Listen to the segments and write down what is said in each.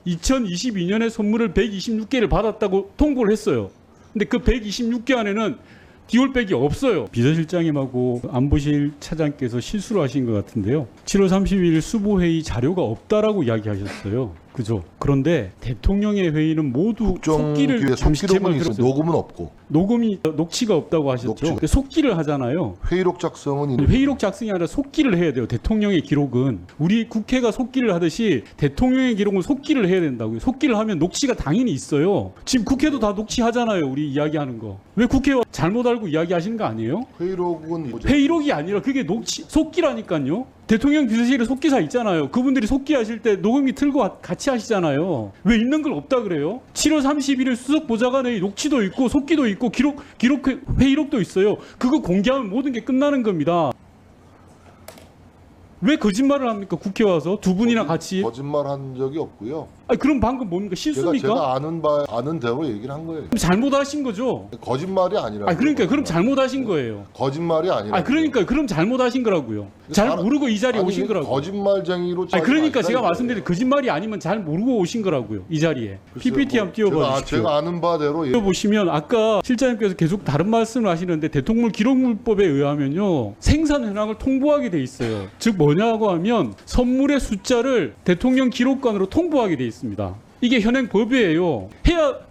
2022년에 선물을 126개를 받았다고 통보를 했어요. 근데 그 126개 안에는 디올백이 없어요. 비서실장님하고 안보실 차장께서 실수를 하신 것 같은데요. 7월 30일 수보회의 자료가 없다라고 이야기하셨어요. 그죠? 그런데 대통령의 회의는 모두 속기를 잠시 제목 들었어요. 녹음은 없고 녹취가 없다고 하셨죠. 속기를 하잖아요. 회의록 작성은 있는 회의록 작성이 아니라 속기를 해야 돼요. 대통령의 기록은 우리 국회가 속기를 하듯이 대통령의 기록은 속기를 해야 된다고요. 속기를 하면 녹취가 당연히 있어요. 지금 국회도 다 녹취하잖아요. 우리 이야기하는 거. 왜 국회와 잘못 알고 이야기하시는 거 아니에요? 회의록은 뭐죠? 회의록이 아니라 그게 녹취 속기라니까요. 대통령 비서실에 속기사 있잖아요. 그분들이 속기하실 때 녹음기 틀고 같이 하시잖아요. 왜 있는 걸 없다 그래요? 7월 31일 수석 보좌관의 녹취도 있고 속기도 있고 기록 회의록도 있어요. 그거 공개하면 모든 게 끝나는 겁니다. 왜 거짓말을 합니까? 국회 와서 두 분이나 같이. 거짓말한 적이 없고요. 아니, 그럼 방금 뭡니까? 실수입니까? 제가 아는 대로 얘기를 한 거예요. 그럼 잘못하신 거죠. 거짓말이 아니라. 아, 그러니까 그럼 잘못하신 거예요. 거짓말이 아니라. 아, 그러니까 그럼 잘못하신 거라고요. 잘 모르고 이 자리에 오신 거라고. 거짓말쟁이로. 아, 그러니까 제가 말씀드린 거짓말이 아니면 잘 모르고 오신 거라고요. 이 자리에. PPT 한번 띄워봐 주십시오. 제가 아는 바대로. 보시면 아까 실장님께서 계속 다른 말씀을 하시는데 대통령 기록물법에 의하면요 생산 현황을 통보하게 돼 있어요. 즉 뭐냐고 하면 선물의 숫자를 대통령 기록관으로 통보하게 돼 있습니다. 이게 현행 법이에요.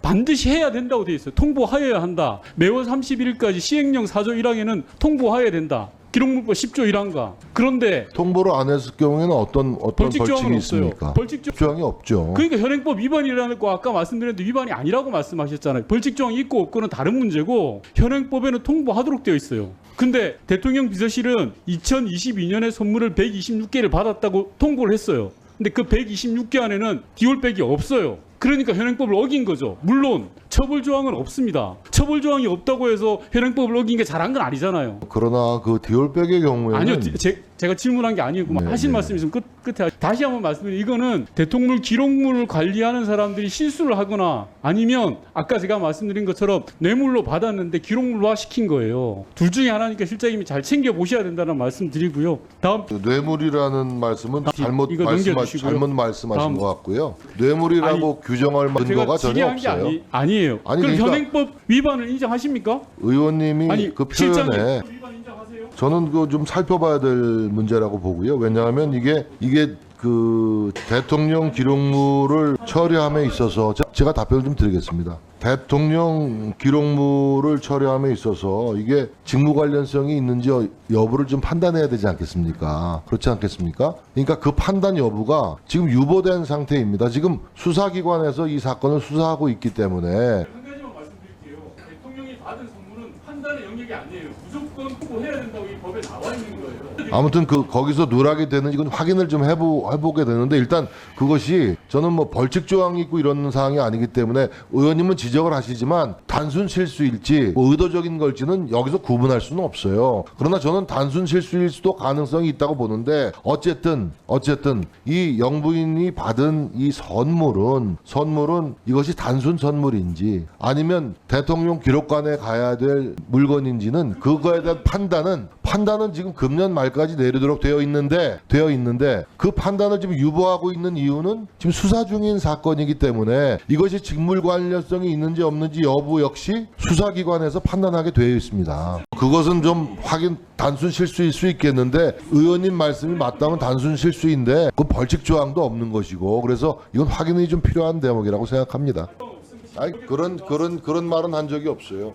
반드시 해야 된다고 돼 있어요. 통보하여야 한다. 매월 31일까지 시행령 4조 1항에는 통보하여야 된다. 기록물법 10조 1항과. 그런데 통보를 안 했을 경우에는 어떤 벌칙이 있습니까? 벌칙 조항이 없죠. 그러니까 현행법 위반이라는 거 아까 말씀드렸는데 위반이 아니라고 말씀하셨잖아요. 벌칙 조항이 있고 없고는 다른 문제고 현행법에는 통보하도록 되어 있어요. 근데 대통령 비서실은 2022년에 선물을 126개를 받았다고 통보를 했어요. 근데 그 126개 안에는 디올백이 없어요. 그러니까 현행법을 어긴 거죠. 물론 처벌 조항은 없습니다. 처벌 조항이 없다고 해서 현행법을 어긴 게 잘한 건 아니잖아요. 그러나 그 디올백의 경우에는 아니요. 제가 질문한 게 아니고 네, 하신 말씀이 있으면 끝에 다시 한번 말씀드리면 이거는 대통령 기록물을 관리하는 사람들이 실수를 하거나 아니면 아까 제가 말씀드린 것처럼 뇌물로 받았는데 기록물화 시킨 거예요. 둘 중에 하나니까 실장님이 잘 챙겨 보셔야 된다는 말씀 드리고요. 다음 뇌물이라는 말씀은 잘못 말씀하신 다음. 것 같고요. 뇌물이라고 규정할 근거가 전혀 게 없어요. 아니에요. 그럼 그러니까 현행법 위반을 인정하십니까? 의원님이 그 표현에 위반 인정하세요? 저는 그 좀 살펴봐야 될 문제라고 보고요. 왜냐하면 이게 그 대통령 기록물을 처리함에 있어서 제가 답변을 좀 드리겠습니다. 대통령 기록물을 처리함에 있어서 이게 직무 관련성이 있는지 여부를 좀 판단해야 되지 않겠습니까? 그렇지 않겠습니까? 그러니까 그 판단 여부가 지금 유보된 상태입니다. 지금 수사기관에서 이 사건을 수사하고 있기 때문에. 한 가지만 말씀드릴게요. 대통령이 받은 선물은 판단의 영역이 아니에요. 무조건 통보해야 된다고 이 법에 나와 있는 거예요. 아무튼 거기서 누락이 되는지 이건 확인을 좀 해보게 되는데 일단 그것이 저는 뭐 벌칙 조항이 있고 이런 사항이 아니기 때문에 의원님은 지적을 하시지만 단순 실수일지 뭐 의도적인 걸지는 여기서 구분할 수는 없어요. 그러나 저는 단순 실수일 수도 가능성이 있다고 보는데 어쨌든 이 영부인이 받은 이 선물은 이것이 단순 선물인지 아니면 대통령 기록관에 가야 될 물건인지는 그거에 대한 판단은 지금 금년 말까지 내리도록 되어 있는데 그 판단을 지금 유보하고 있는 이유는 지금 수사 중인 사건이기 때문에 이것이 직무 관련성이 있는지 없는지 여부 역시 수사기관에서 판단하게 되어 있습니다. 그것은 좀 단순 실수일 수 있겠는데 의원님 말씀이 맞다면 단순 실수인데 그 벌칙 조항도 없는 것이고 그래서 이건 확인이 좀 필요한 대목이라고 생각합니다. 아니, 그런 말은 한 적이 없어요.